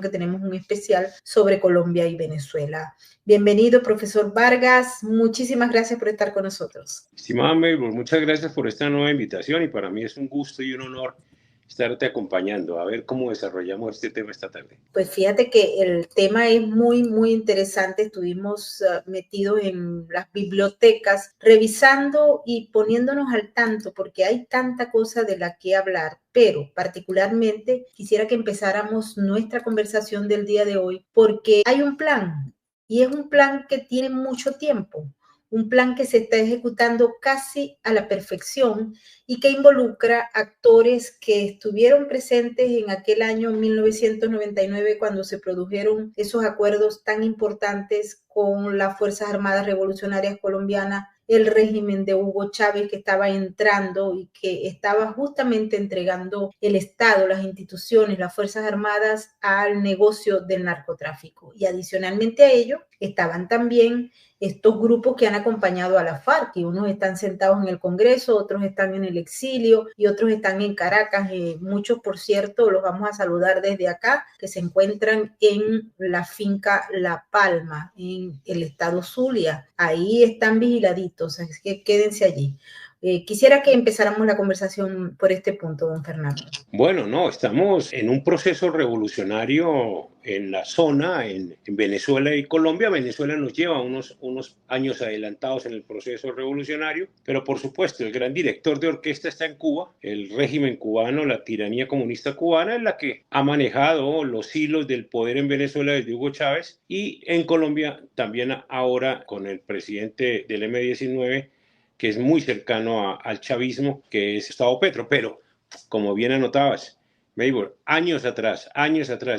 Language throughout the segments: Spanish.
que tenemos un especial sobre Colombia y Venezuela. Bienvenido, profesor Vargas. Muchísimas gracias por estar con nosotros. Estimada Maybor, muchas gracias por esta nueva invitación y para mí es un gusto y un honor estarte acompañando a ver cómo desarrollamos este tema esta tarde. Pues fíjate que el tema es muy interesante. Estuvimos metidos en las bibliotecas revisando y poniéndonos al tanto porque hay tanta cosa de la que hablar, pero particularmente quisiera que empezáramos nuestra conversación del día de hoy porque hay un plan y es un plan que tiene mucho tiempo. Un plan que se está ejecutando casi a la perfección y que involucra actores que estuvieron presentes en aquel año 1999 cuando se produjeron esos acuerdos tan importantes con las Fuerzas Armadas Revolucionarias Colombianas, el régimen de Hugo Chávez que estaba entrando y que estaba justamente entregando el Estado, las instituciones, las Fuerzas Armadas al negocio del narcotráfico. Y adicionalmente a ello estaban también estos grupos que han acompañado a la FARC, y unos están sentados en el Congreso, otros están en el exilio y otros están en Caracas. Muchos, por cierto, los vamos a saludar desde acá, que se encuentran en la finca La Palma, en el estado Zulia. Ahí están vigiladitos, así que quédense allí. Quisiera que empezáramos la conversación por este punto, don Fernando. Bueno, no, estamos en un proceso revolucionario en la zona, en Venezuela y Colombia. Venezuela nos lleva unos años adelantados en el proceso revolucionario, pero por supuesto el gran director de orquesta está en Cuba. El régimen cubano, la tiranía comunista cubana, es la que ha manejado los hilos del poder en Venezuela desde Hugo Chávez, y en Colombia también ahora con el presidente del M-19, que es muy cercano al chavismo, que es Gustavo Petro. Pero como bien anotabas, Maybor, años atrás,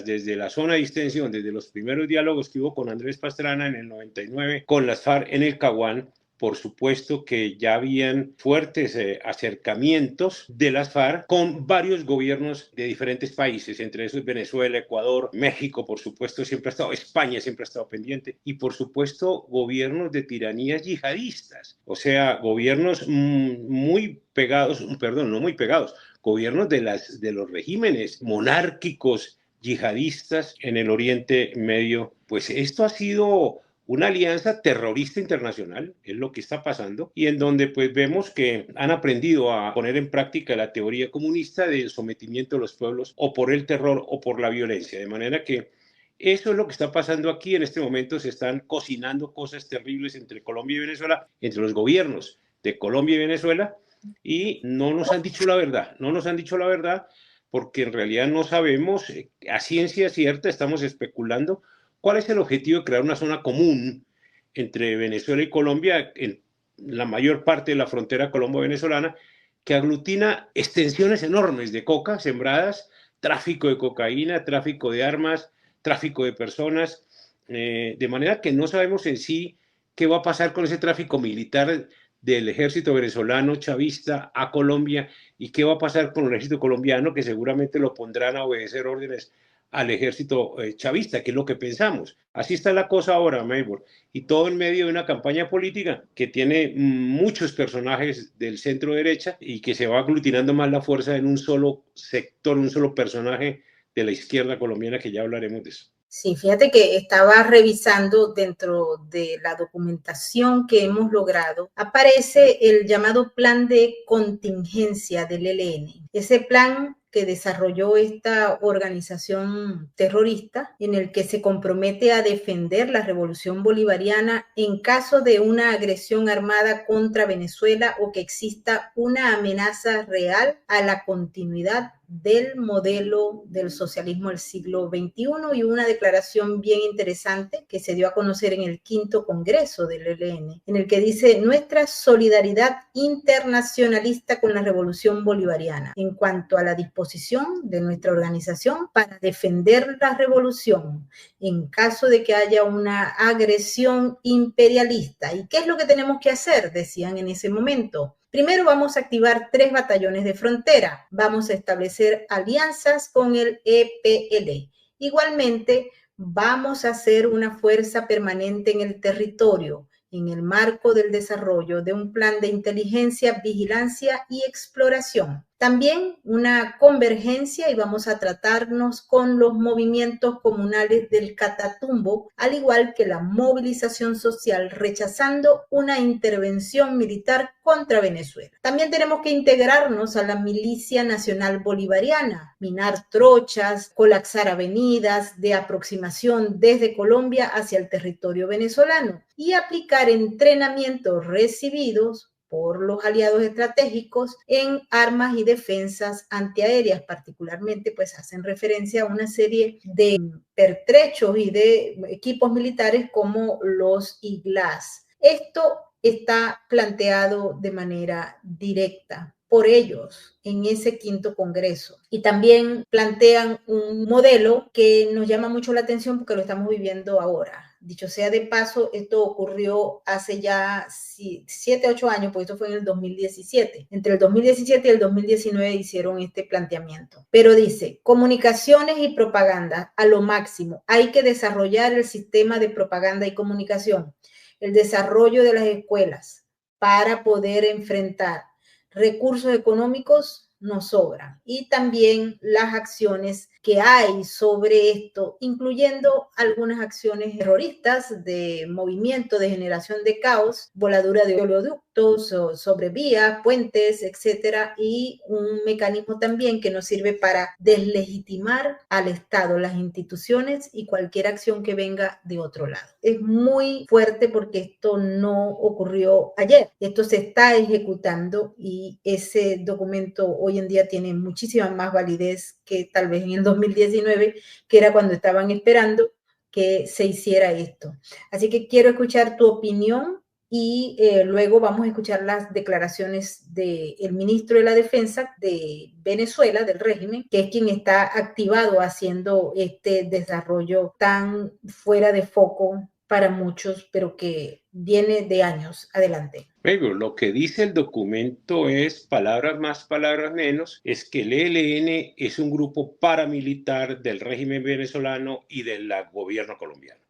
desde la zona de distensión, desde los primeros diálogos que hubo con Andrés Pastrana en el 99, con las FARC en el Caguán, por supuesto que ya habían fuertes acercamientos de las FARC con varios gobiernos de diferentes países, entre esos Venezuela, Ecuador, México, por supuesto, siempre ha estado, España siempre ha estado pendiente, y por supuesto gobiernos de tiranías yihadistas, o sea, gobiernos muy pegados, perdón, no muy pegados, gobiernos de los regímenes monárquicos yihadistas en el Oriente Medio. Pues esto ha sido una alianza terrorista internacional, es lo que está pasando, y en donde pues vemos que han aprendido a poner en práctica la teoría comunista del sometimiento de los pueblos o por el terror o por la violencia, de manera que eso es lo que está pasando aquí. En este momento se están cocinando cosas terribles entre Colombia y Venezuela, entre los gobiernos de Colombia y Venezuela, y no nos han dicho la verdad, porque en realidad no sabemos a ciencia cierta, estamos especulando cuál es el objetivo de crear una zona común entre Venezuela y Colombia en la mayor parte de la frontera colombo-venezolana, que aglutina extensiones enormes de coca sembradas, tráfico de cocaína, tráfico de armas, tráfico de personas, de manera que no sabemos en sí qué va a pasar con ese tráfico militar del ejército venezolano chavista a Colombia, y qué va a pasar con el ejército colombiano, que seguramente lo pondrán a obedecer órdenes al ejército chavista, que es lo que pensamos. Así está la cosa ahora, Maybor, y todo en medio de una campaña política que tiene muchos personajes del centro derecha y que se va aglutinando más la fuerza en un solo sector, un solo personaje de la izquierda colombiana, que ya hablaremos de eso. Sí, fíjate que estaba revisando dentro de la documentación que hemos logrado, aparece el llamado plan de contingencia del ELN. Ese plan que desarrolló esta organización terrorista, en el que se compromete a defender la revolución bolivariana en caso de una agresión armada contra Venezuela o que exista una amenaza real a la continuidad del modelo del socialismo del siglo XXI, y una declaración bien interesante que se dio a conocer en el 5º Congreso del ELN, en el que dice: nuestra solidaridad internacionalista con la revolución bolivariana en cuanto a la disposición de nuestra organización para defender la revolución en caso de que haya una agresión imperialista. ¿Y qué es lo que tenemos que hacer?, decían en ese momento. Primero vamos a activar 3 batallones de frontera. Vamos a establecer alianzas con el EPL. Igualmente, vamos a hacer una fuerza permanente en el territorio en el marco del desarrollo de un plan de inteligencia, vigilancia y exploración. También una convergencia y vamos a tratarnos con los movimientos comunales del Catatumbo, al igual que la movilización social rechazando una intervención militar contra Venezuela. También tenemos que integrarnos a la Milicia Nacional Bolivariana, minar trochas, colapsar avenidas de aproximación desde Colombia hacia el territorio venezolano y aplicar entrenamientos recibidos por los aliados estratégicos en armas y defensas antiaéreas, particularmente pues hacen referencia a una serie de pertrechos y de equipos militares como los IGLAS. Esto está planteado de manera directa por ellos en ese quinto congreso. Y también plantean un modelo que nos llama mucho la atención porque lo estamos viviendo ahora. Dicho sea de paso, esto ocurrió hace ya 7, 8 años, pues esto fue en el 2017. Entre el 2017 y el 2019 hicieron este planteamiento. Pero dice, comunicaciones y propaganda a lo máximo. Hay que desarrollar el sistema de propaganda y comunicación, el desarrollo de las escuelas para poder enfrentar. Recursos económicos nos sobran y también las acciones que hay sobre esto, incluyendo algunas acciones terroristas de movimiento, de generación de caos, voladura de oleoductos sobre vías, puentes, etcétera, y un mecanismo también que nos sirve para deslegitimar al Estado, las instituciones y cualquier acción que venga de otro lado. Es muy fuerte porque esto no ocurrió ayer, esto se está ejecutando y ese documento hoy en día tiene muchísima más validez que tal vez en el 2019, que era cuando estaban esperando que se hiciera esto. Así que quiero escuchar tu opinión y luego vamos a escuchar las declaraciones del ministro de la Defensa de Venezuela, del régimen, que es quien está activado haciendo este desarrollo tan fuera de foco para muchos, pero que viene de años adelante. Pero lo que dice el documento es, palabras más, palabras menos, es que el ELN es un grupo paramilitar del régimen venezolano y del gobierno colombiano.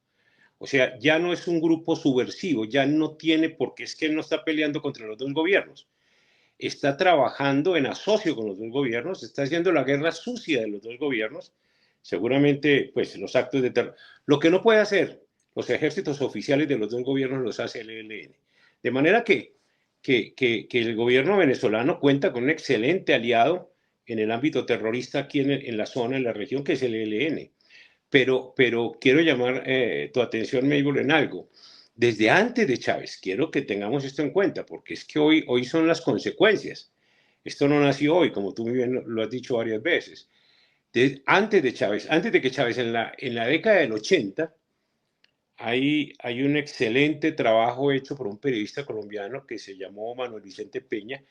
O sea, ya no es un grupo subversivo, ya no tiene, porque es que él no está peleando contra los dos gobiernos. Está trabajando en asocio con los dos gobiernos, está haciendo la guerra sucia de los dos gobiernos, seguramente pues los actos de terror. Lo que no puede hacer los ejércitos oficiales de los dos gobiernos los hace el ELN. De manera que el gobierno venezolano cuenta con un excelente aliado en el ámbito terrorista aquí en la zona, en la región, que es el ELN. Pero quiero llamar tu atención, Mabel, en algo. Desde antes de Chávez, quiero que tengamos esto en cuenta, porque es que hoy son las consecuencias. Esto no nació hoy, como tú muy bien lo has dicho varias veces. Antes de Chávez, antes de que Chávez, en la década del 80, hay un excelente trabajo hecho por un periodista colombiano que se llamó Manuel Vicente Peña,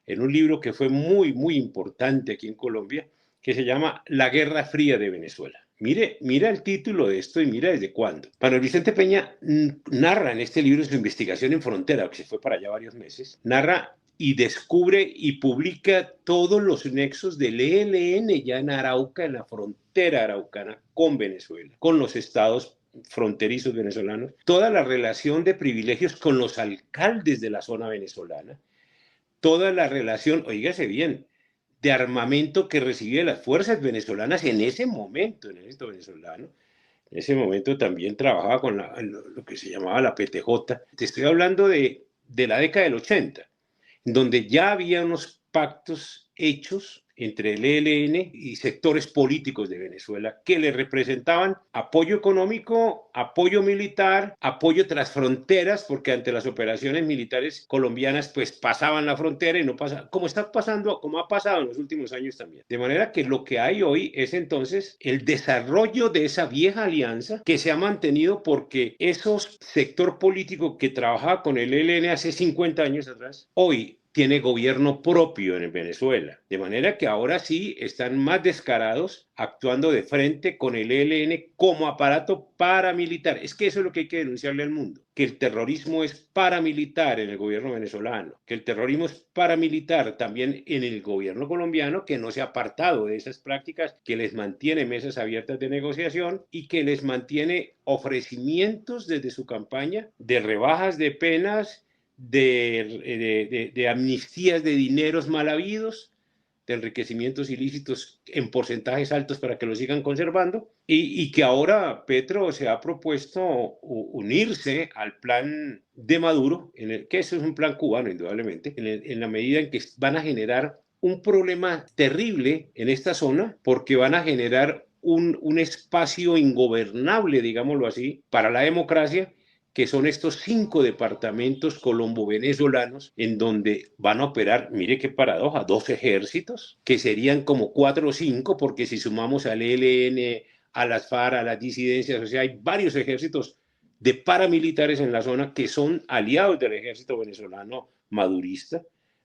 en un libro que fue muy, muy importante aquí en Colombia, que se llama La Guerra Fría de Venezuela. Mira el título de esto y mira desde cuándo. Manuel Vicente Peña narra en este libro su investigación en frontera, que se fue para allá varios meses, narra y descubre y publica todos los nexos del ELN ya en Arauca, en la frontera araucana con Venezuela, con los estados fronterizos venezolanos, toda la relación de privilegios con los alcaldes de la zona venezolana, toda la relación, oígase bien, de armamento que recibía las fuerzas venezolanas en ese momento, en el ejército venezolano. En ese momento también trabajaba con lo que se llamaba la PTJ. Te estoy hablando de la década del 80, donde ya había unos pactos hechos entre el ELN y sectores políticos de Venezuela que le representaban apoyo económico, apoyo militar, apoyo tras fronteras, porque ante las operaciones militares colombianas pues pasaban la frontera y no pasaba, como está pasando, como ha pasado en los últimos años también. De manera que lo que hay hoy es entonces el desarrollo de esa vieja alianza que se ha mantenido porque esos sector político que trabajaba con el ELN hace 50 años atrás, hoy tiene gobierno propio en Venezuela. De manera que ahora sí están más descarados actuando de frente con el ELN como aparato paramilitar. Es que eso es lo que hay que denunciarle al mundo, que el terrorismo es paramilitar en el gobierno venezolano, que el terrorismo es paramilitar también en el gobierno colombiano, que no se ha apartado de esas prácticas, que les mantiene mesas abiertas de negociación y que les mantiene ofrecimientos desde su campaña de rebajas de penas, de amnistías de dineros mal habidos de enriquecimientos ilícitos en porcentajes altos para que lo sigan conservando, y que ahora Petro se ha propuesto unirse al plan de Maduro, que eso es un plan cubano indudablemente, en la medida en que van a generar un problema terrible en esta zona, porque van a generar un espacio ingobernable, digámoslo así, para la democracia, que son estos 5 departamentos colombo-venezolanos en donde van a operar, mire qué paradoja, 2 ejércitos, que serían como 4 o 5, porque si sumamos al ELN, a las FARC, a las disidencias, o sea, hay varios ejércitos de paramilitares en la zona que son aliados del ejército venezolano madurista,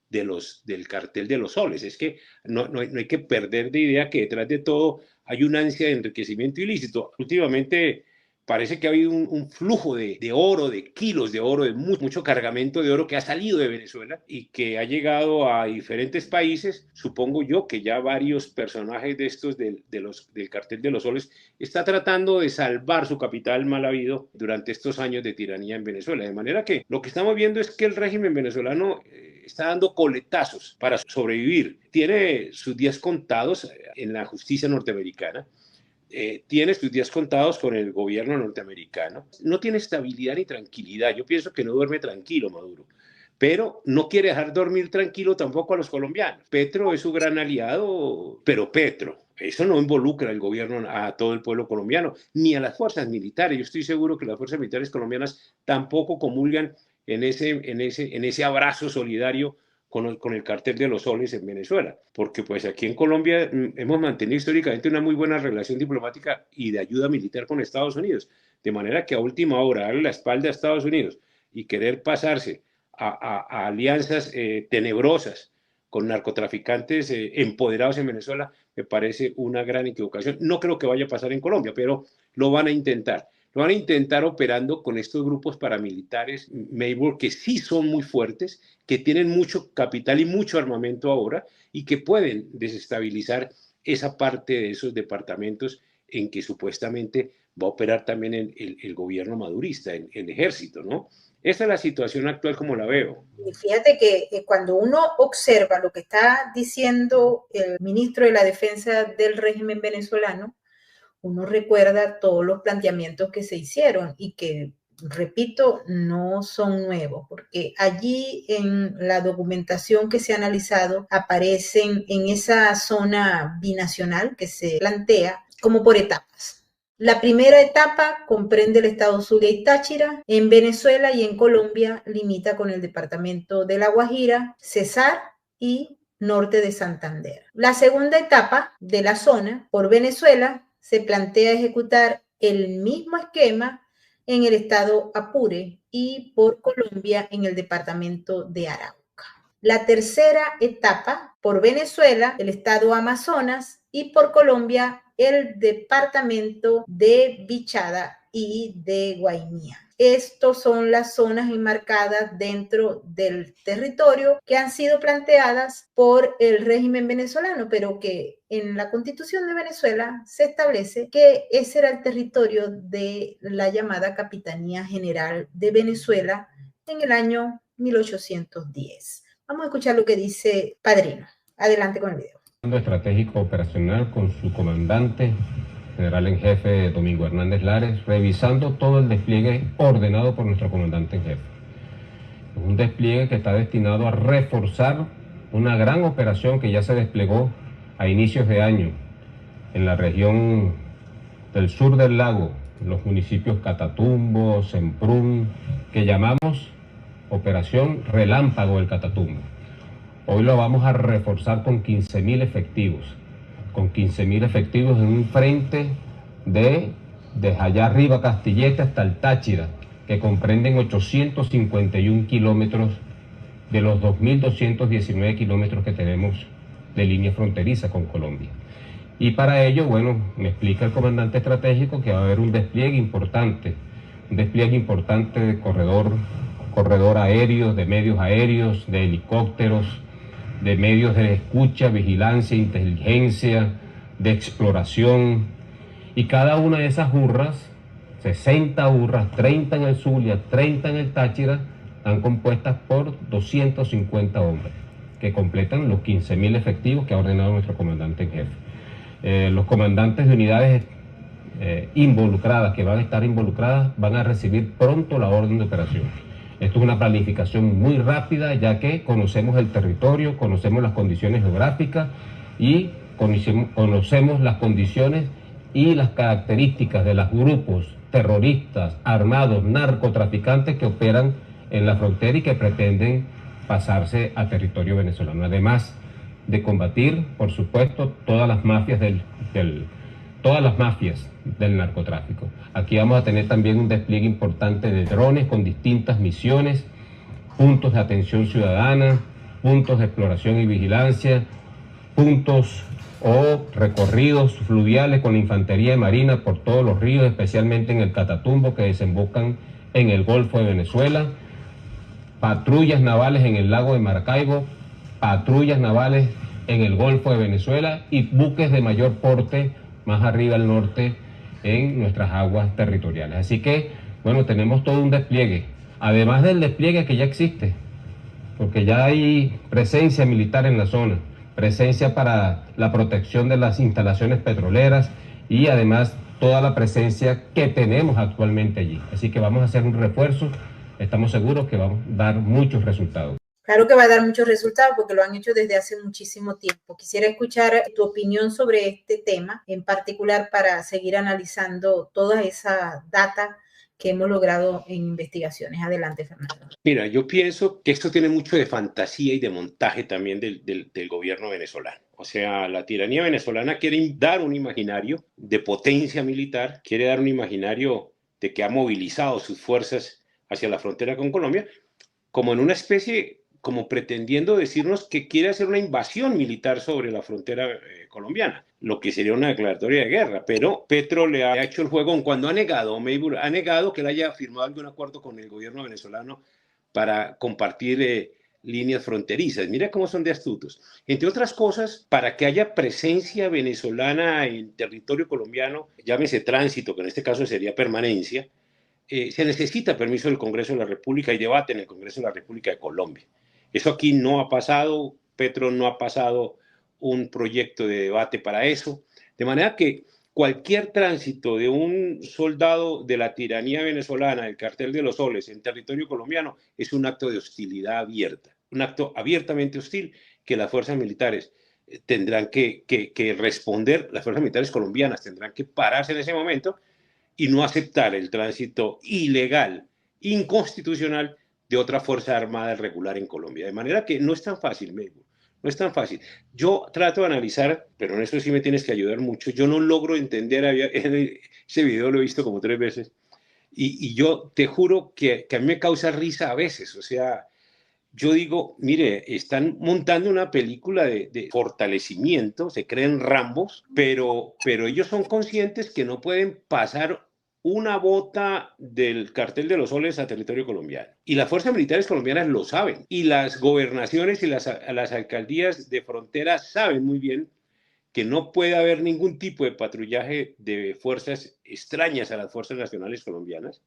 del cartel de los soles. Es que no hay que perder de idea que detrás de todo hay una ansia de enriquecimiento ilícito. Últimamente parece que ha habido un flujo de oro, de kilos de oro, de mucho cargamento de oro que ha salido de Venezuela y que ha llegado a diferentes países. Supongo yo que ya varios personajes de estos del cartel de los soles está tratando de salvar su capital mal habido durante estos años de tiranía en Venezuela. De manera que lo que estamos viendo es que el régimen venezolano está dando coletazos para sobrevivir. Tiene sus días contados en la justicia norteamericana. Tiene sus días contados con el gobierno norteamericano. No tiene estabilidad ni tranquilidad. Yo pienso que no duerme tranquilo Maduro, pero no quiere dejar dormir tranquilo tampoco a los colombianos. Petro es su gran aliado, pero eso no involucra al gobierno, a todo el pueblo colombiano, ni a las fuerzas militares. Yo estoy seguro que las fuerzas militares colombianas tampoco comulgan en ese abrazo solidario con el cartel de los soles en Venezuela, porque pues aquí en Colombia hemos mantenido históricamente una muy buena relación diplomática y de ayuda militar con Estados Unidos, de manera que a última hora darle la espalda a Estados Unidos y querer pasarse a alianzas tenebrosas con narcotraficantes empoderados en Venezuela me parece una gran equivocación. No creo que vaya a pasar en Colombia, pero lo van a intentar. Lo van a intentar operando con estos grupos paramilitares, Maybor, que sí son muy fuertes, que tienen mucho capital y mucho armamento ahora y que pueden desestabilizar esa parte de esos departamentos en que supuestamente va a operar también el gobierno madurista, el ejército, ¿no? Esa es la situación actual como la veo. Y fíjate que cuando uno observa lo que está diciendo el ministro de la Defensa del régimen venezolano, uno recuerda todos los planteamientos que se hicieron y que, repito, no son nuevos, porque allí en la documentación que se ha analizado aparecen en esa zona binacional que se plantea como por etapas. La primera etapa comprende el estado Zulia y Táchira. En Venezuela y en Colombia limita con el departamento de La Guajira, Cesar y norte de Santander. La segunda etapa de la zona por Venezuela se plantea ejecutar el mismo esquema en el estado Apure y por Colombia en el departamento de Arauca. La tercera etapa por Venezuela, el estado Amazonas y por Colombia el departamento de Vichada y de Guainía. Estos son las zonas enmarcadas dentro del territorio que han sido planteadas por el régimen venezolano, pero que en la Constitución de Venezuela se establece que ese era el territorio de la llamada Capitanía General de Venezuela en el año 1810. Vamos a escuchar lo que dice Padrino. Adelante con el video. Estratégico operacional con su comandante, general en jefe Domingo Hernández Lares, revisando todo el despliegue ordenado por nuestro comandante en jefe. Es un despliegue que está destinado a reforzar una gran operación que ya se desplegó a inicios de año en la región del sur del lago, los municipios Catatumbo, Semprún, que llamamos Operación Relámpago del Catatumbo. Hoy lo vamos a reforzar con 15.000 efectivos. Con 15.000 efectivos en un frente desde allá arriba Castillete hasta el Táchira, que comprenden 851 kilómetros de los 2.219 kilómetros que tenemos de línea fronteriza con Colombia. Y para ello, bueno, me explica el comandante estratégico que va a haber un despliegue importante de corredor aéreo, de medios aéreos, de helicópteros, de medios de escucha, vigilancia, inteligencia, de exploración. Y cada una de esas urras, 60 urras, 30 en el Zulia, 30 en el Táchira, están compuestas por 250 hombres, que completan los 15.000 efectivos que ha ordenado nuestro comandante en jefe. Los comandantes de unidades involucradas, que van a estar involucradas, van a recibir pronto la orden de operación. Esto es una planificación muy rápida, ya que conocemos el territorio, conocemos las condiciones geográficas y conocemos las condiciones y las características de los grupos terroristas, armados, narcotraficantes que operan en la frontera y que pretenden pasarse a territorio venezolano. Además de combatir, por supuesto, todas las mafias del narcotráfico. Aquí vamos a tener también un despliegue importante de drones con distintas misiones, puntos de atención ciudadana, puntos de exploración y vigilancia, puntos o recorridos fluviales con la infantería de marina por todos los ríos, especialmente en el Catatumbo, que desembocan en el Golfo de Venezuela, patrullas navales en el lago de Maracaibo, patrullas navales en el Golfo de Venezuela y buques de mayor porte más arriba al norte en nuestras aguas territoriales. Así que, bueno, tenemos todo un despliegue, además del despliegue que ya existe, porque ya hay presencia militar en la zona, presencia para la protección de las instalaciones petroleras y además toda la presencia que tenemos actualmente allí. Así que vamos a hacer un refuerzo, estamos seguros que vamos a dar muchos resultados. Claro que va a dar muchos resultados porque lo han hecho desde hace muchísimo tiempo. Quisiera escuchar tu opinión sobre este tema en particular para seguir analizando toda esa data que hemos logrado en investigaciones. Adelante, Fernando. Mira, yo pienso que esto tiene mucho de fantasía y de montaje también del gobierno venezolano. O sea, la tiranía venezolana quiere dar un imaginario de potencia militar, quiere dar un imaginario de que ha movilizado sus fuerzas hacia la frontera con Colombia, como en una especie, como pretendiendo decirnos que quiere hacer una invasión militar sobre la frontera colombiana, lo que sería una declaratoria de guerra. Pero Petro le ha hecho el juego cuando ha negado que él haya firmado algún acuerdo con el gobierno venezolano para compartir líneas fronterizas. Mira cómo son de astutos. Entre otras cosas, para que haya presencia venezolana en territorio colombiano, llámese tránsito, que en este caso sería permanencia, se necesita permiso del Congreso de la República y debate en el Congreso de la República de Colombia. Eso aquí no ha pasado, Petro no ha pasado un proyecto de debate para eso, de manera que cualquier tránsito de un soldado de la tiranía venezolana, del Cartel de los Soles, en territorio colombiano, es un acto de hostilidad abierta, un acto abiertamente hostil que las fuerzas militares tendrán que responder, las fuerzas militares colombianas tendrán que pararse en ese momento y no aceptar el tránsito ilegal, inconstitucional, de otra fuerza armada regular en Colombia. De manera que no es tan fácil, no es tan fácil. Yo trato de analizar, pero en eso sí me tienes que ayudar mucho. Yo no logro entender, ese video lo he visto como 3 veces, y yo te juro que a mí me causa risa a veces. O sea, yo digo, mire, están montando una película de fortalecimiento, se creen Rambos, pero ellos son conscientes que no pueden pasar una bota del Cartel de los Soles a territorio colombiano. Y las fuerzas militares colombianas lo saben. Y las gobernaciones y las alcaldías de frontera saben muy bien que no puede haber ningún tipo de patrullaje de fuerzas extrañas a las fuerzas nacionales colombianas.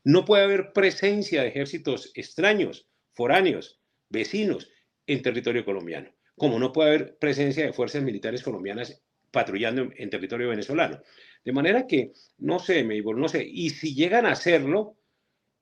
No puede haber presencia de ejércitos extraños, foráneos, vecinos en territorio colombiano. Como no puede haber presencia de fuerzas militares colombianas patrullando en territorio venezolano. De manera que, no sé, y si llegan a hacerlo,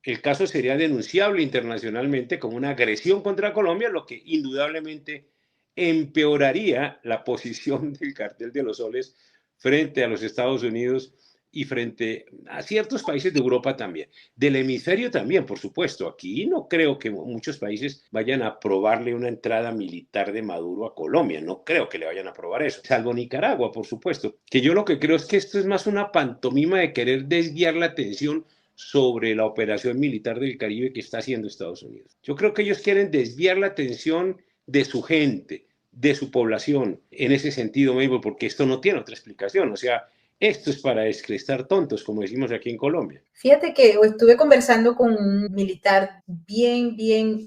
el caso sería denunciable internacionalmente como una agresión contra Colombia, lo que indudablemente empeoraría la posición del Cartel de los Soles frente a los Estados Unidos y frente a ciertos países de Europa también. Del hemisferio también, por supuesto. Aquí no creo que muchos países vayan a aprobarle una entrada militar de Maduro a Colombia. No creo que le vayan a aprobar eso. Salvo Nicaragua, por supuesto. Que yo lo que creo es que esto es más una pantomima de querer desviar la atención sobre la operación militar del Caribe que está haciendo Estados Unidos. Yo creo que ellos quieren desviar la atención de su gente, de su población, en ese sentido, porque esto no tiene otra explicación. O sea, esto es para descrestar tontos, como decimos aquí en Colombia. Fíjate que estuve conversando con un militar bien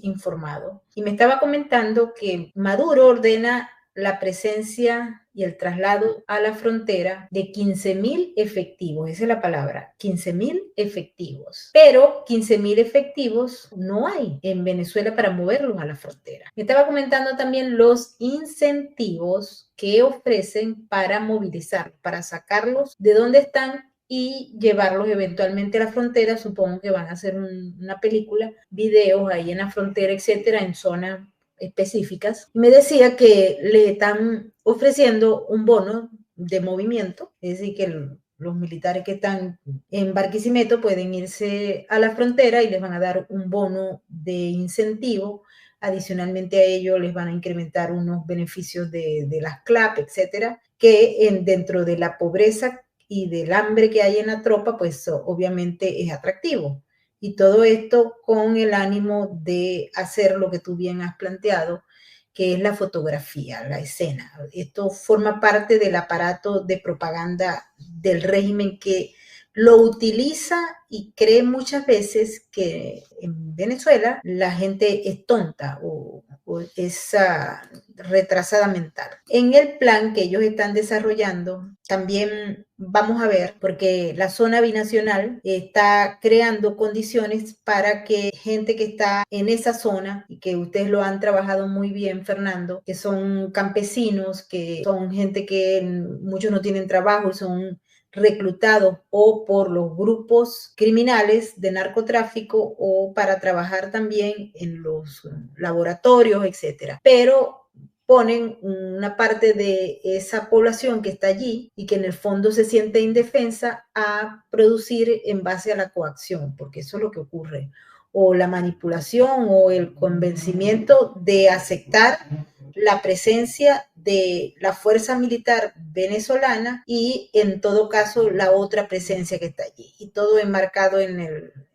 informado y me estaba comentando que Maduro ordena la presencia y el traslado a la frontera de 15.000 efectivos, esa es la palabra, 15.000 efectivos. Pero 15.000 efectivos no hay en Venezuela para moverlos a la frontera. Me estaba comentando también los incentivos que ofrecen para movilizarlos, para sacarlos de donde están y llevarlos eventualmente a la frontera. Supongo que van a hacer una película, videos ahí en la frontera, etcétera, en zonas específicas. Me decía que le están ofreciendo un bono de movimiento, es decir, que los militares que están en Barquisimeto pueden irse a la frontera y les van a dar un bono de incentivo. Adicionalmente a ello les van a incrementar unos beneficios de las CLAP, etcétera, que dentro de la pobreza y del hambre que hay en la tropa, pues obviamente es atractivo. Y todo esto con el ánimo de hacer lo que tú bien has planteado, que es la fotografía, la escena. Esto forma parte del aparato de propaganda del régimen que lo utiliza y cree muchas veces que en Venezuela la gente es tonta o es retrasada mental. En el plan que ellos están desarrollando, también vamos a ver, porque la zona binacional está creando condiciones para que gente que está en esa zona, y que ustedes lo han trabajado muy bien, Fernando, que son campesinos, que son gente que muchos no tienen trabajo y son reclutados o por los grupos criminales de narcotráfico o para trabajar también en los laboratorios, etcétera. Pero ponen una parte de esa población que está allí y que en el fondo se siente indefensa a producir en base a la coacción, porque eso es lo que ocurre, o la manipulación o el convencimiento de aceptar la presencia de la fuerza militar venezolana y en todo caso la otra presencia que está allí, y todo enmarcado en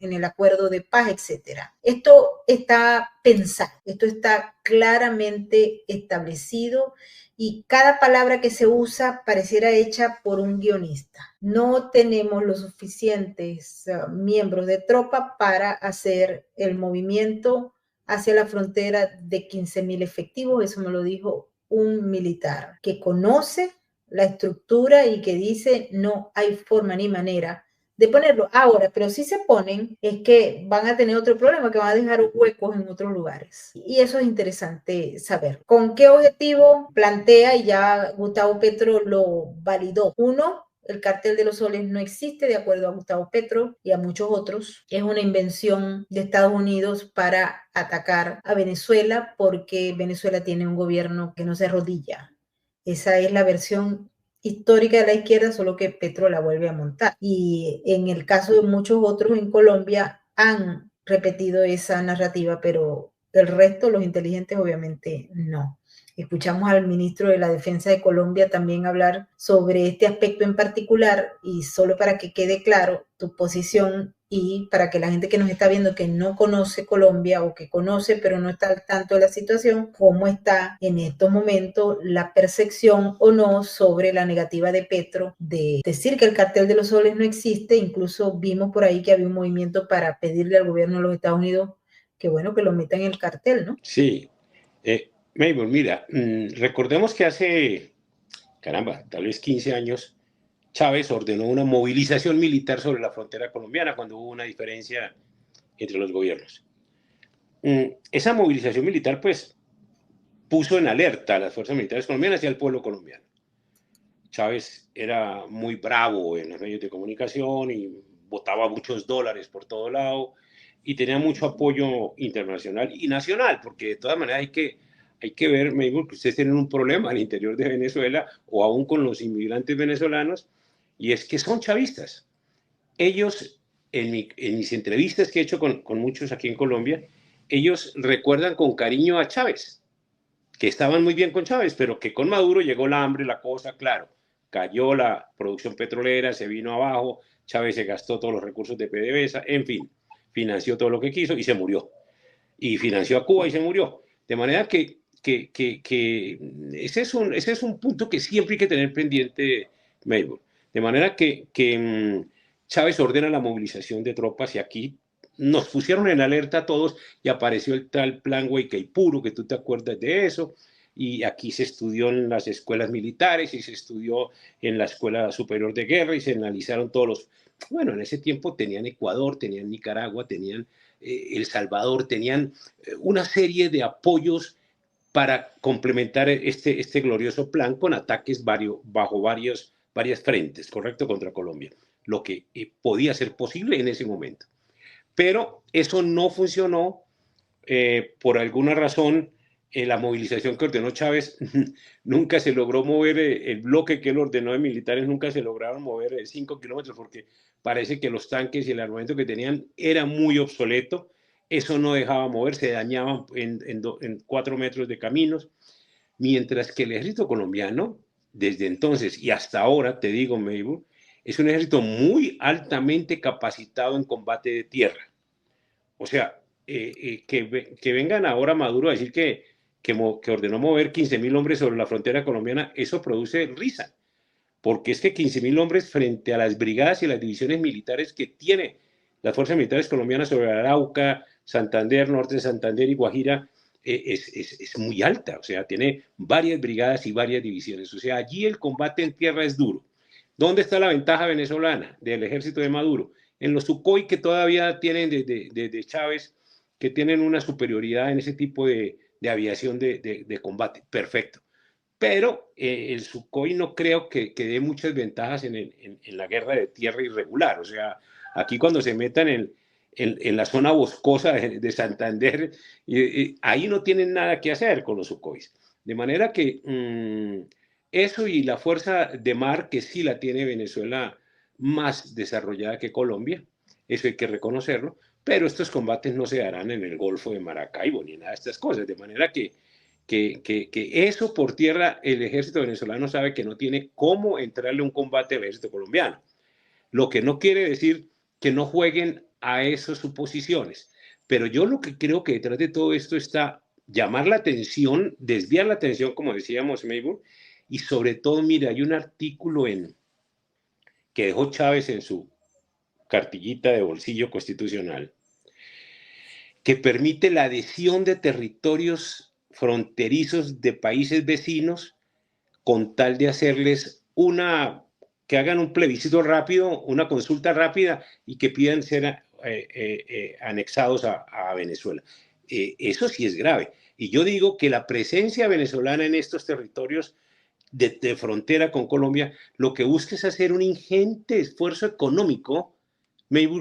el acuerdo de paz, etcétera. Esto está pensado, esto está claramente establecido y cada palabra que se usa pareciera hecha por un guionista. No tenemos los suficientes miembros de tropa para hacer el movimiento hacia la frontera de 15.000 efectivos. Eso me lo dijo un militar que conoce la estructura y que dice no hay forma ni manera de ponerlo. Ahora, pero si se ponen, es que van a tener otro problema, que van a dejar huecos en otros lugares. Y eso es interesante saber. ¿Con qué objetivo plantea? Y ya Gustavo Petro lo validó. Uno, el cartel de los soles no existe, de acuerdo a Gustavo Petro y a muchos otros. Es una invención de Estados Unidos para atacar a Venezuela, porque Venezuela tiene un gobierno que no se arrodilla. Esa es la versión histórica de la izquierda, solo que Petro la vuelve a montar. Y en el caso de muchos otros en Colombia han repetido esa narrativa, pero el resto, los inteligentes, obviamente no. Escuchamos al ministro de la Defensa de Colombia también hablar sobre este aspecto en particular, y solo para que quede claro tu posición y para que la gente que nos está viendo que no conoce Colombia o que conoce pero no está al tanto de la situación, cómo está en estos momentos la percepción o no sobre la negativa de Petro de decir que el cartel de los soles no existe. Incluso vimos por ahí que había un movimiento para pedirle al gobierno de los Estados Unidos que bueno, que lo metan en el cartel, ¿no? Sí. Mabel, mira, recordemos que hace, caramba, tal vez 15 años, Chávez ordenó una movilización militar sobre la frontera colombiana cuando hubo una diferencia entre los gobiernos. Esa movilización militar, pues, puso en alerta a las fuerzas militares colombianas y al pueblo colombiano. Chávez era muy bravo en los medios de comunicación y botaba muchos dólares por todo lado y tenía mucho apoyo internacional y nacional, porque de todas maneras hay que ver, Mabel, que ustedes tienen un problema al interior de Venezuela o aún con los inmigrantes venezolanos, y es que son chavistas. Ellos, en mis entrevistas que he hecho con muchos aquí en Colombia, ellos recuerdan con cariño a Chávez, que estaban muy bien con Chávez, pero que con Maduro llegó la hambre, la cosa, claro, cayó la producción petrolera, se vino abajo, Chávez se gastó todos los recursos de PDVSA, en fin, financió todo lo que quiso y se murió. Y financió a Cuba y se murió. De manera que ese es un punto que siempre hay que tener pendiente, Mabel. De manera que Chávez ordena la movilización de tropas y aquí nos pusieron en alerta a todos y apareció el tal plan Guaycaipuro, que tú te acuerdas de eso, y aquí se estudió en las escuelas militares y se estudió en la Escuela Superior de Guerra y se analizaron todos los... Bueno, en ese tiempo tenían Ecuador, tenían Nicaragua, tenían El Salvador, tenían una serie de apoyos para complementar este glorioso plan con ataques bajo varias frentes, ¿correcto? Contra Colombia, lo que podía ser posible en ese momento. Pero eso no funcionó por alguna razón. La movilización que ordenó Chávez nunca se logró mover, el bloque que él ordenó de militares nunca se lograron mover 5 kilómetros porque parece que los tanques y el armamento que tenían era muy obsoleto. Eso no dejaba mover, se dañaban en 4 metros de caminos, mientras que el ejército colombiano, desde entonces y hasta ahora, te digo, Mabel, es un ejército muy altamente capacitado en combate de tierra. O sea, que vengan ahora Maduro a decir que ordenó mover 15.000 hombres sobre la frontera colombiana, eso produce risa, porque es que 15.000 hombres frente a las brigadas y las divisiones militares que tiene las fuerzas militares colombianas sobre Arauca, Santander, Norte de Santander y Guajira, es muy alta, o sea, tiene varias brigadas y varias divisiones, o sea, allí el combate en tierra es duro. ¿Dónde está la ventaja venezolana del ejército de Maduro? En los Sukhoi que todavía tienen de Chávez, que tienen una superioridad en ese tipo de aviación de combate, perfecto. Pero el Sukhoi no creo que dé muchas ventajas en la guerra de tierra irregular. O sea, aquí cuando se metan en la zona boscosa de Santander, ahí no tienen nada que hacer con los Sukhois. De manera que eso y la fuerza de mar, que sí la tiene Venezuela más desarrollada que Colombia, eso hay que reconocerlo, pero estos combates no se darán en el Golfo de Maracaibo ni nada de estas cosas, de manera que eso por tierra el ejército venezolano sabe que no tiene cómo entrarle un combate al ejército colombiano, lo que no quiere decir que no jueguen a esas suposiciones, pero yo lo que creo que detrás de todo esto está llamar la atención, desviar la atención, como decíamos, Mabel, y sobre todo, mira, hay un artículo que dejó Chávez en su cartillita de bolsillo constitucional que permite la adhesión de territorios fronterizos de países vecinos con tal de hacerles que hagan un plebiscito rápido, una consulta rápida y que pidan ser anexados a Venezuela. Eso sí es grave. Y yo digo que la presencia venezolana en estos territorios de frontera con Colombia, lo que busca es hacer un ingente esfuerzo económico,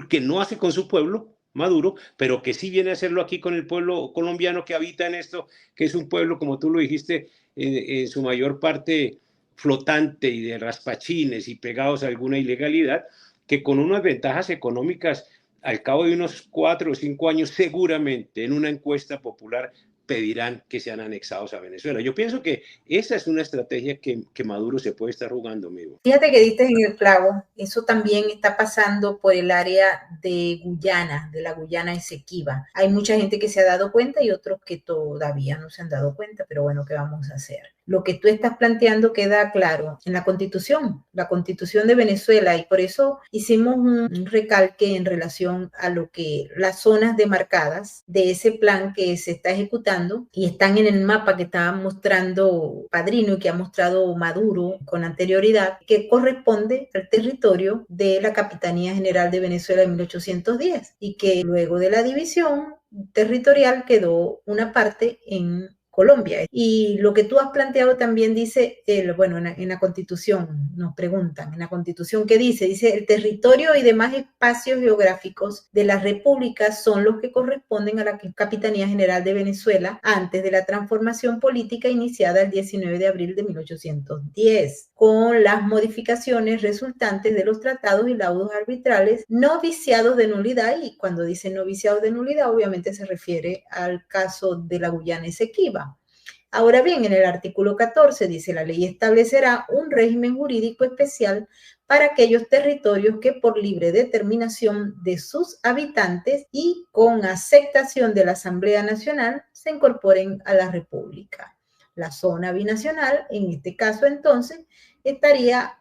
que no hace con su pueblo, Maduro, pero que sí viene a hacerlo aquí con el pueblo colombiano que habita en esto, que es un pueblo, como tú lo dijiste, en su mayor parte flotante y de raspachines y pegados a alguna ilegalidad, que con unas ventajas económicas al cabo de unos 4 o 5 años seguramente en una encuesta popular pedirán que sean anexados a Venezuela. Yo pienso que esa es una estrategia que Maduro se puede estar jugando, amigo. Fíjate que diste en el clavo, eso también está pasando por el área de Guyana, de la Guyana Esequiba. Hay mucha gente que se ha dado cuenta y otros que todavía no se han dado cuenta, pero bueno, ¿qué vamos a hacer? Lo que tú estás planteando queda claro en la Constitución de Venezuela, y por eso hicimos un recalque en relación a lo que las zonas demarcadas de ese plan que se está ejecutando y están en el mapa que estaba mostrando Padrino y que ha mostrado Maduro con anterioridad, que corresponde al territorio de la Capitanía General de Venezuela en 1810 y que luego de la división territorial quedó una parte en Colombia. Y lo que tú has planteado también dice, bueno, en la Constitución, nos preguntan, en la Constitución, ¿qué dice? Dice, el territorio y demás espacios geográficos de la República son los que corresponden a la Capitanía General de Venezuela antes de la transformación política iniciada el 19 de abril de 1810, con las modificaciones resultantes de los tratados y laudos arbitrales no viciados de nulidad, y cuando dice no viciados de nulidad, obviamente se refiere al caso de la Guyana Esequiba. Ahora bien, en el artículo 14 dice, la ley establecerá un régimen jurídico especial para aquellos territorios que por libre determinación de sus habitantes y con aceptación de la Asamblea Nacional se incorporen a la República. La zona binacional, en este caso entonces, estaría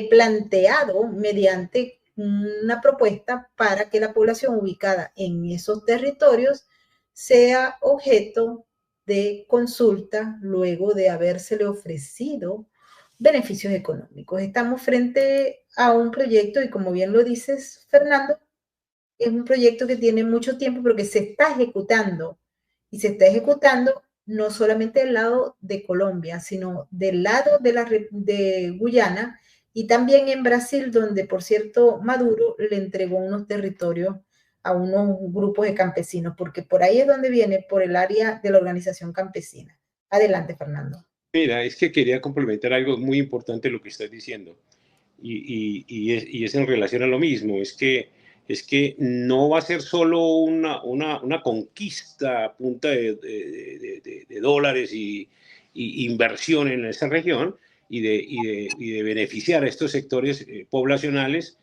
planteado mediante una propuesta para que la población ubicada en esos territorios sea objeto de consulta luego de habérsele ofrecido beneficios económicos. Estamos frente a un proyecto y como bien lo dices, Fernando, es un proyecto que tiene mucho tiempo, pero que se está ejecutando. Y se está ejecutando no solamente del lado de Colombia, sino del lado de Guyana y también en Brasil, donde, por cierto, Maduro le entregó unos territorios a unos grupos de campesinos, porque por ahí es donde viene, por el área de la organización campesina. Adelante, Fernando. Mira, es que quería complementar algo muy importante lo que estás diciendo, y es en relación a lo mismo, es que no va a ser solo una conquista a punta de dólares y inversión en esa región y de beneficiar a estos sectores poblacionales,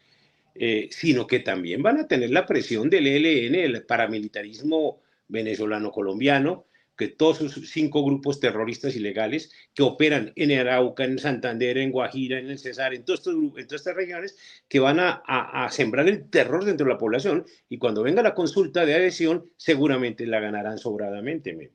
sino que también van a tener la presión del ELN, el paramilitarismo venezolano-colombiano, que todos sus 5 grupos terroristas ilegales que operan en Arauca, en Santander, en Guajira, en el Cesar, en todas estas regiones, que van a sembrar el terror dentro de la población, y cuando venga la consulta de adhesión, seguramente la ganarán sobradamente.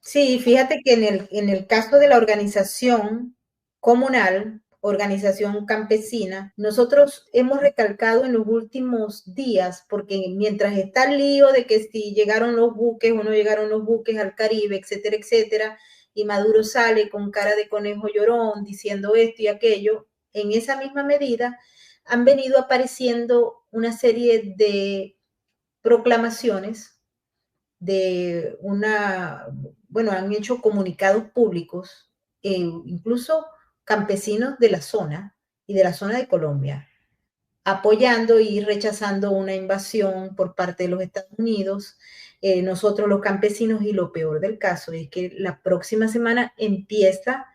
Sí, fíjate que en el caso de la organización comunal, organización campesina, nosotros hemos recalcado en los últimos días, porque mientras está el lío de que si llegaron los buques o no llegaron los buques al Caribe, etcétera, etcétera, y Maduro sale con cara de conejo llorón diciendo esto y aquello, en esa misma medida han venido apareciendo una serie de proclamaciones de bueno, han hecho comunicados públicos, incluso campesinos de la zona y de la zona de Colombia, apoyando y rechazando una invasión por parte de los Estados Unidos. Nosotros los campesinos, y lo peor del caso es que la próxima semana empieza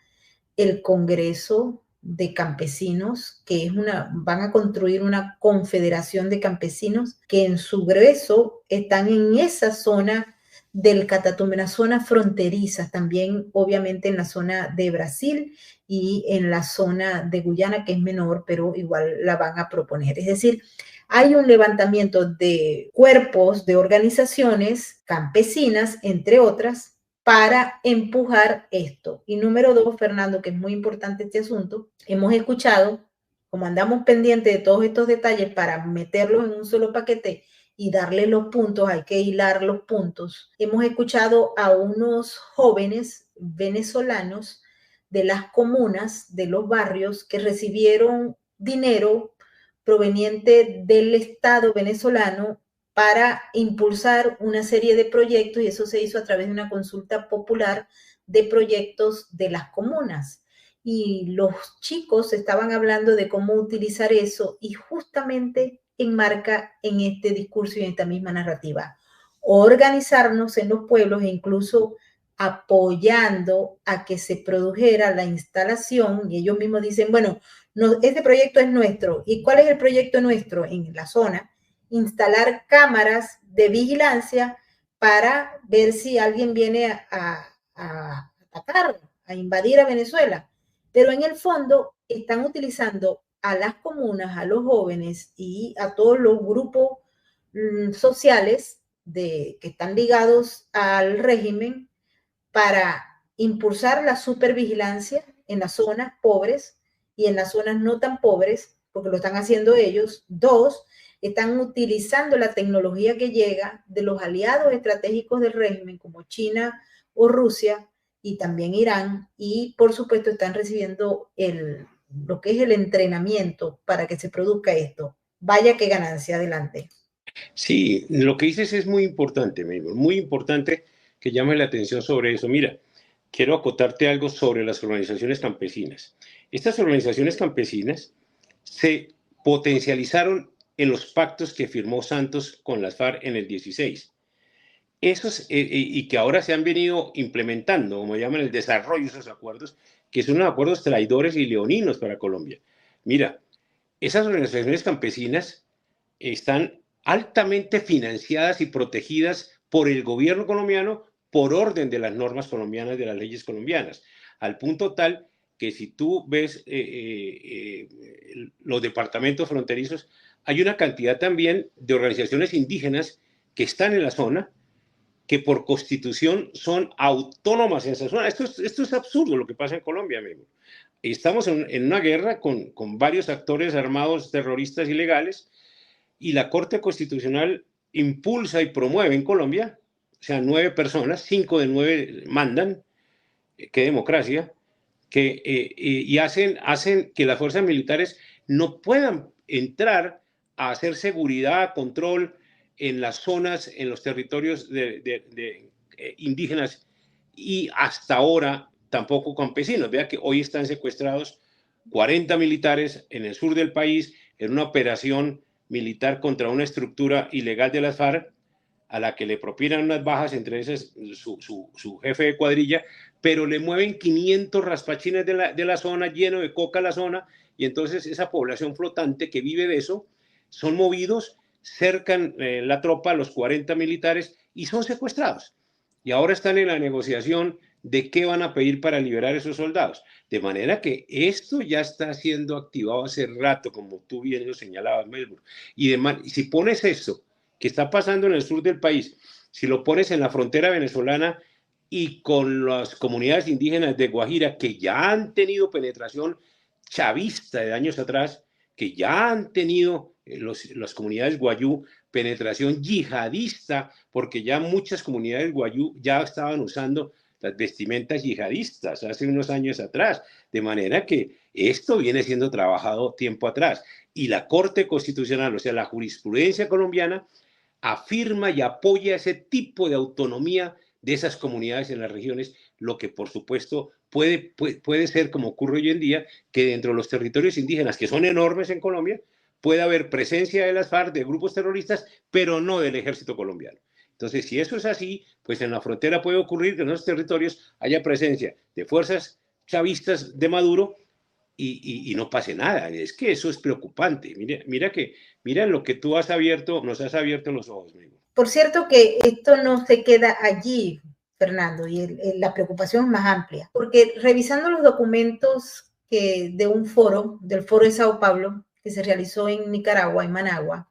el Congreso de Campesinos, que es van a construir una confederación de campesinos que en su grueso están en esa zona del Catatumbo, en la zona fronteriza, también obviamente en la zona de Brasil y en la zona de Guyana, que es menor, pero igual la van a proponer. Es decir, hay un levantamiento de cuerpos, de organizaciones campesinas, entre otras, para empujar esto. Y número 2, Fernando, que es muy importante este asunto, hemos escuchado, como andamos pendientes de todos estos detalles para meterlos en un solo paquete y darle los puntos, hay que hilar los puntos, hemos escuchado a unos jóvenes venezolanos de las comunas, de los barrios, que recibieron dinero proveniente del Estado venezolano para impulsar una serie de proyectos, y eso se hizo a través de una consulta popular de proyectos de las comunas. Y los chicos estaban hablando de cómo utilizar eso y justamente enmarca en este discurso y en esta misma narrativa. Organizarnos en los pueblos e incluso apoyando a que se produjera la instalación, y ellos mismos dicen, bueno, no, este proyecto es nuestro. ¿Y cuál es el proyecto nuestro? En la zona, instalar cámaras de vigilancia para ver si alguien viene a atacar, a invadir a Venezuela. Pero en el fondo están utilizando a las comunas, a los jóvenes y a todos los grupos sociales que están ligados al régimen para impulsar la supervigilancia en las zonas pobres y en las zonas no tan pobres, porque lo están haciendo ellos. 2, están utilizando la tecnología que llega de los aliados estratégicos del régimen, como China o Rusia, y también Irán, y por supuesto están recibiendo lo que es el entrenamiento para que se produzca esto. Vaya qué ganancia. Adelante. Sí, lo que dices es muy importante, muy importante que llame la atención sobre eso. Mira, quiero acotarte algo sobre las organizaciones campesinas. Estas organizaciones campesinas se potencializaron en los pactos que firmó Santos con las FARC en el 16. Esos, y que ahora se han venido implementando, como llaman el desarrollo de esos acuerdos, que son unos acuerdos traidores y leoninos para Colombia. Mira, esas organizaciones campesinas están altamente financiadas y protegidas por el gobierno colombiano por orden de las normas colombianas, de las leyes colombianas, al punto tal que si tú ves los departamentos fronterizos, hay una cantidad también de organizaciones indígenas que están en la zona que por constitución son autónomas en esa zona. Esto es absurdo lo que pasa en Colombia, amigo. Estamos en una guerra con varios actores armados terroristas ilegales y la Corte Constitucional impulsa y promueve en Colombia, o sea, 9 personas, 5 de 9 mandan, qué democracia, y hacen que las fuerzas militares no puedan entrar a hacer seguridad, control en las zonas, en los territorios indígenas y hasta ahora tampoco campesinos. Vea que hoy están secuestrados 40 militares en el sur del país en una operación militar contra una estructura ilegal de las FARC, a la que le propinan unas bajas, entre esas su jefe de cuadrilla, pero le mueven 500 raspachines de la zona, lleno de coca la zona, y entonces esa población flotante que vive de eso, son movidos, cercan la tropa, los 40 militares, y son secuestrados. Y ahora están en la negociación de qué van a pedir para liberar a esos soldados. De manera que esto ya está siendo activado hace rato, como tú bien lo señalabas, Melbourne. Y si pones esto que está pasando en el sur del país, si lo pones en la frontera venezolana y con las comunidades indígenas de Guajira, que ya han tenido penetración chavista de años atrás, que ya han tenido las comunidades guayú penetración yihadista, porque ya muchas comunidades guayú ya estaban usando las vestimentas yihadistas hace unos años atrás, de manera que esto viene siendo trabajado tiempo atrás. Y la Corte Constitucional, o sea, la jurisprudencia colombiana, afirma y apoya ese tipo de autonomía de esas comunidades en las regiones, lo que por supuesto puede ser, como ocurre hoy en día, que dentro de los territorios indígenas, que son enormes en Colombia, puede haber presencia de las FARC, de grupos terroristas, pero no del ejército colombiano. Entonces, si eso es así, pues en la frontera puede ocurrir que en esos territorios haya presencia de fuerzas chavistas de Maduro y no pase nada. Es que eso es preocupante. Mira lo que tú nos has abierto los ojos, amigo. Por cierto que esto no se queda allí, Fernando, y la preocupación es más amplia, porque revisando los documentos del foro de Sao Paulo, que se realizó en Nicaragua, en Managua,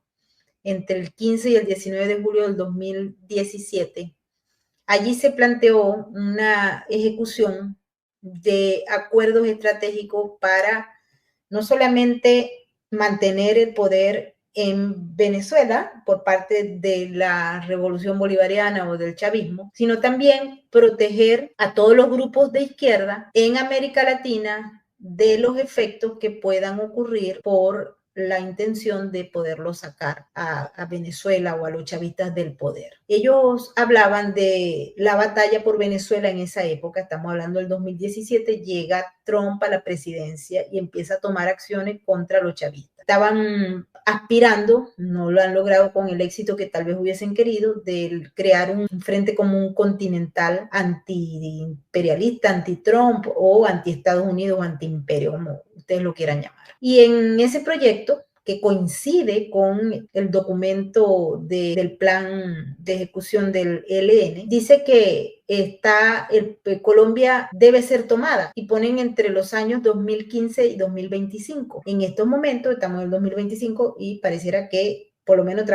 entre el 15 y el 19 de julio del 2017, allí se planteó una ejecución de acuerdos estratégicos para no solamente mantener el poder en Venezuela por parte de la revolución bolivariana o del chavismo, sino también proteger a todos los grupos de izquierda en América Latina de los efectos que puedan ocurrir por la intención de poderlo sacar a Venezuela o a los chavistas del poder. Ellos hablaban de la batalla por Venezuela en esa época, estamos hablando del 2017, llega Trump a la presidencia y empieza a tomar acciones contra los chavistas. Estaban aspirando, no lo han logrado con el éxito que tal vez hubiesen querido, de crear un frente común continental anti-imperialista, anti-Trump o anti-Estados Unidos o anti-imperio, como ustedes lo quieran llamar. Y en ese proyecto, que coincide con el documento del plan de ejecución del ELN, dice que Colombia debe ser tomada y ponen entre los años 2015 y 2025. En estos momentos estamos en el 2025 y pareciera que por lo menos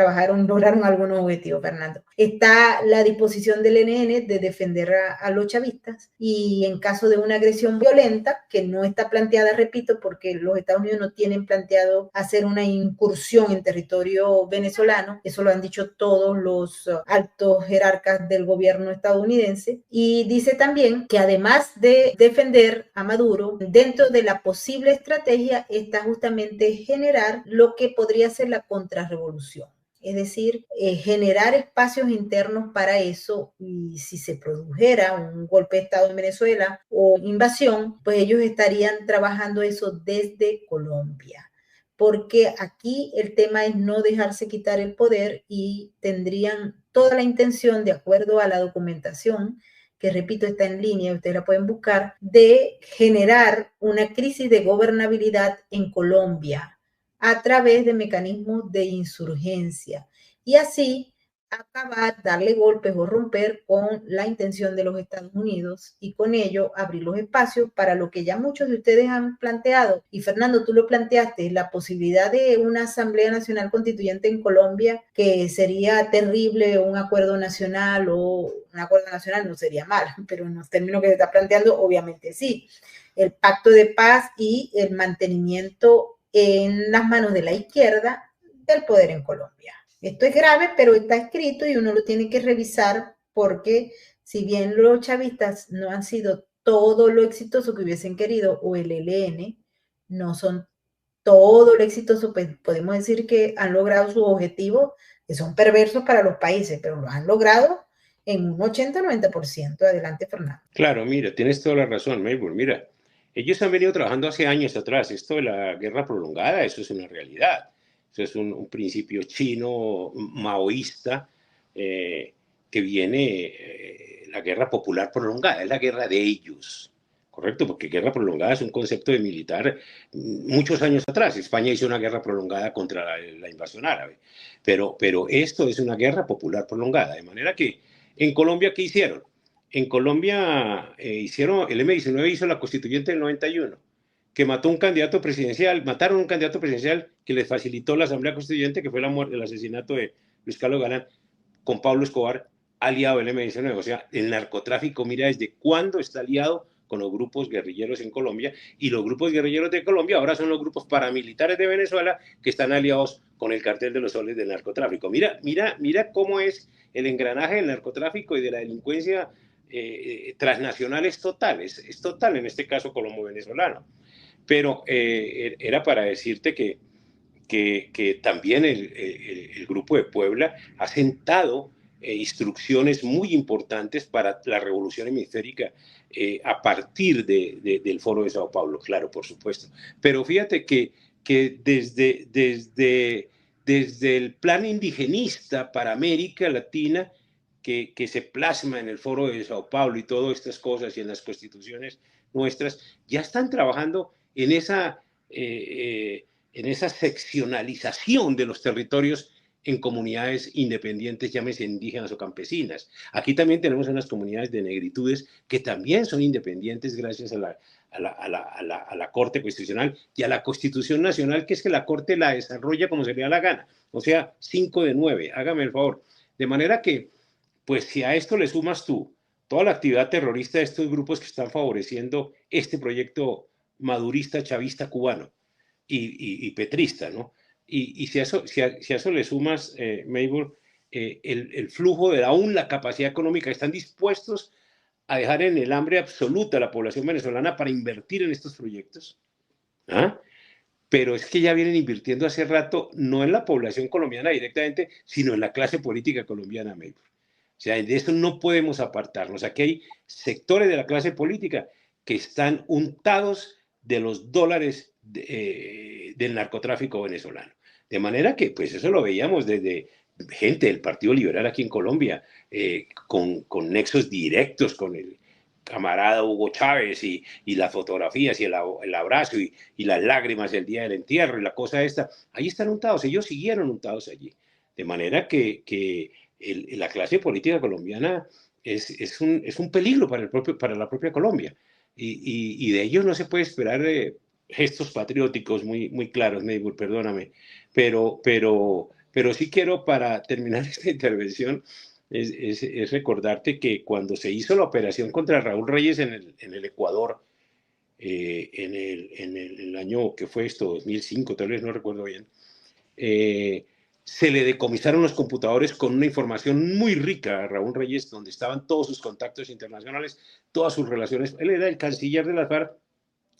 lograron algunos objetivos, Fernando. Está la disposición del ELN de defender a los chavistas y en caso de una agresión violenta, que no está planteada, repito, porque los Estados Unidos no tienen planteado hacer una incursión en territorio venezolano, eso lo han dicho todos los altos jerarcas del gobierno estadounidense, y dice también que además de defender a Maduro, dentro de la posible estrategia está justamente generar lo que podría ser la contrarrevolución. Es decir, generar espacios internos para eso, y si se produjera un golpe de Estado en Venezuela o invasión, pues ellos estarían trabajando eso desde Colombia, porque aquí el tema es no dejarse quitar el poder y tendrían toda la intención, de acuerdo a la documentación, que repito está en línea, ustedes la pueden buscar, de generar una crisis de gobernabilidad en Colombia a través de mecanismos de insurgencia y así acabar, darle golpes o romper con la intención de los Estados Unidos y con ello abrir los espacios para lo que ya muchos de ustedes han planteado. Y Fernando, tú lo planteaste, la posibilidad de una Asamblea Nacional Constituyente en Colombia, que sería terrible, un acuerdo nacional o un acuerdo nacional no sería mal, pero en los términos que se está planteando, obviamente sí. El pacto de paz y el mantenimiento en las manos de la izquierda del poder en Colombia. Esto es grave, pero está escrito y uno lo tiene que revisar porque si bien los chavistas no han sido todo lo exitoso que hubiesen querido, o el ELN no son todo lo exitoso, pues podemos decir que han logrado sus objetivos, que son perversos para los países, pero lo han logrado en un 80-90%. Adelante, Fernando. Claro, mira, tienes toda la razón, Melbourne. Mira, ellos han venido trabajando hace años atrás. Esto de la guerra prolongada, eso es una realidad. Eso es un principio chino maoísta que viene, la guerra popular prolongada, es la guerra de ellos, ¿correcto? Porque guerra prolongada es un concepto de militar muchos años atrás. España hizo una guerra prolongada contra la invasión árabe, pero esto es una guerra popular prolongada, de manera que en Colombia, ¿qué hicieron? En Colombia hicieron, el M-19 hizo la constituyente del 91, que mató un candidato presidencial, mataron un candidato presidencial que les facilitó la Asamblea Constituyente, que fue el asesinato de Luis Carlos Galán, con Pablo Escobar, aliado del M-19. O sea, el narcotráfico, mira desde cuándo está aliado con los grupos guerrilleros en Colombia, y los grupos guerrilleros de Colombia ahora son los grupos paramilitares de Venezuela que están aliados con el cartel de los soles del narcotráfico. Mira cómo es el engranaje del narcotráfico y de la delincuencia transnacional. Es total, es total en este caso colombo-venezolano. Pero era para decirte que también el Grupo de Puebla ha sentado instrucciones muy importantes para la revolución hemisférica a partir del Foro de Sao Paulo, claro, por supuesto. Pero fíjate que desde el plan indigenista para América Latina, que se plasma en el Foro de Sao Paulo y todas estas cosas y en las constituciones nuestras, ya están trabajando en esa seccionalización de los territorios en comunidades independientes, llámese indígenas o campesinas. Aquí también tenemos unas comunidades de negritudes que también son independientes gracias a la Corte Constitucional y a la Constitución Nacional, que es que la Corte la desarrolla como se le da la gana. O sea, 5 de 9, hágame el favor. De manera que, pues si a esto le sumas tú toda la actividad terrorista de estos grupos que están favoreciendo este proyecto madurista, chavista, cubano y petrista, ¿no? Y si a eso le sumas, Melbourne, el flujo de aún la capacidad económica, están dispuestos a dejar en el hambre absoluta a la población venezolana para invertir en estos proyectos. ¿Ah? Pero es que ya vienen invirtiendo hace rato, no en la población colombiana directamente, sino en la clase política colombiana, Melbourne. O sea, de eso no podemos apartarnos. Aquí hay sectores de la clase política que están untados de los dólares del narcotráfico venezolano. De manera que, pues eso lo veíamos desde gente del Partido Liberal aquí en Colombia, con nexos directos con el camarada Hugo Chávez y las fotografías y el abrazo y las lágrimas el día del entierro y la cosa esta. Ahí están untados, ellos siguieron untados allí. De manera que la clase política colombiana es un peligro para la propia Colombia. Y de ellos no se puede esperar gestos patrióticos muy claros, Melbourne, perdóname. Pero sí quiero, para terminar esta intervención, es recordarte que cuando se hizo la operación contra Raúl Reyes en el Ecuador, en el año que fue esto, 2005, tal vez no recuerdo bien, se le decomisaron los computadores con una información muy rica a Raúl Reyes, donde estaban todos sus contactos internacionales, todas sus relaciones. Él era el canciller de las FARC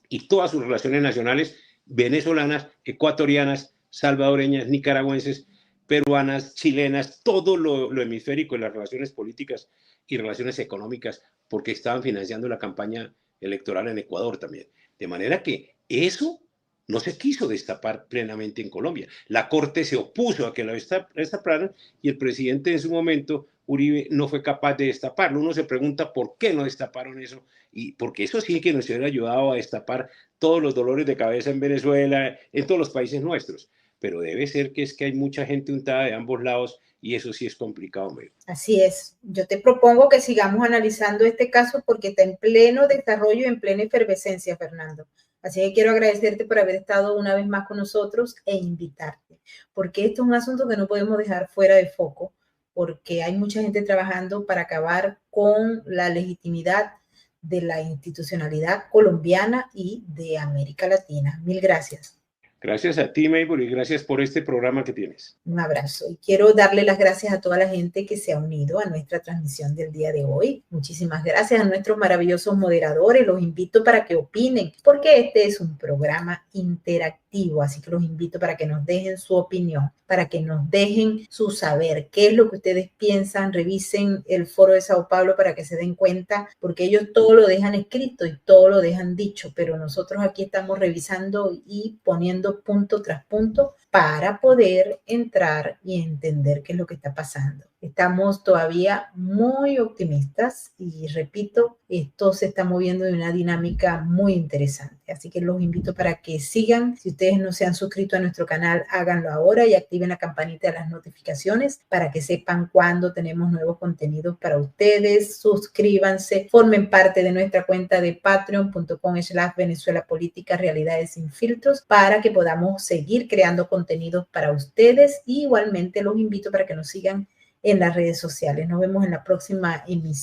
y todas sus relaciones nacionales, venezolanas, ecuatorianas, salvadoreñas, nicaragüenses, peruanas, chilenas, todo lo hemisférico en las relaciones políticas y relaciones económicas, porque estaban financiando la campaña electoral en Ecuador también. De manera que eso no se quiso destapar plenamente en Colombia. La Corte se opuso a que lo destaparan y el presidente en su momento, Uribe, no fue capaz de destaparlo. Uno se pregunta por qué no destaparon eso, y porque eso sí que nos hubiera ayudado a destapar todos los dolores de cabeza en Venezuela, en todos los países nuestros. pero debe ser que es que hay mucha gente untada de ambos lados y eso sí es complicado, Mary. Así es. Yo te propongo que sigamos analizando este caso porque está en pleno desarrollo y en plena efervescencia, Fernando. Así que quiero agradecerte por haber estado una vez más con nosotros e invitarte, porque esto es un asunto que no podemos dejar fuera de foco, porque hay mucha gente trabajando para acabar con la legitimidad de la institucionalidad colombiana y de América Latina. Mil gracias. Gracias a ti, Mabel, y gracias por este programa que tienes. Un abrazo. Y quiero darle las gracias a toda la gente que se ha unido a nuestra transmisión del día de hoy. Muchísimas gracias a nuestros maravillosos moderadores. Los invito para que opinen, porque este es un programa interactivo, así que los invito para que nos dejen su opinión, para que nos dejen su saber, qué es lo que ustedes piensan. Revisen el Foro de Sao Paulo para que se den cuenta, porque ellos todo lo dejan escrito y todo lo dejan dicho, pero nosotros aquí estamos revisando y poniendo punto tras punto para poder entrar y entender qué es lo que está pasando. Estamos todavía muy optimistas y repito, esto se está moviendo de una dinámica muy interesante. Así que los invito para que sigan. Si ustedes no se han suscrito a nuestro canal, háganlo ahora y activen la campanita de las notificaciones para que sepan cuando tenemos nuevos contenidos para ustedes. Suscríbanse, formen parte de nuestra cuenta de patreon.com/Venezuela Política Realidades Sin Filtros para que podamos seguir creando contenidos para ustedes. Y igualmente los invito para que nos sigan en las redes sociales. Nos vemos en la próxima emisión.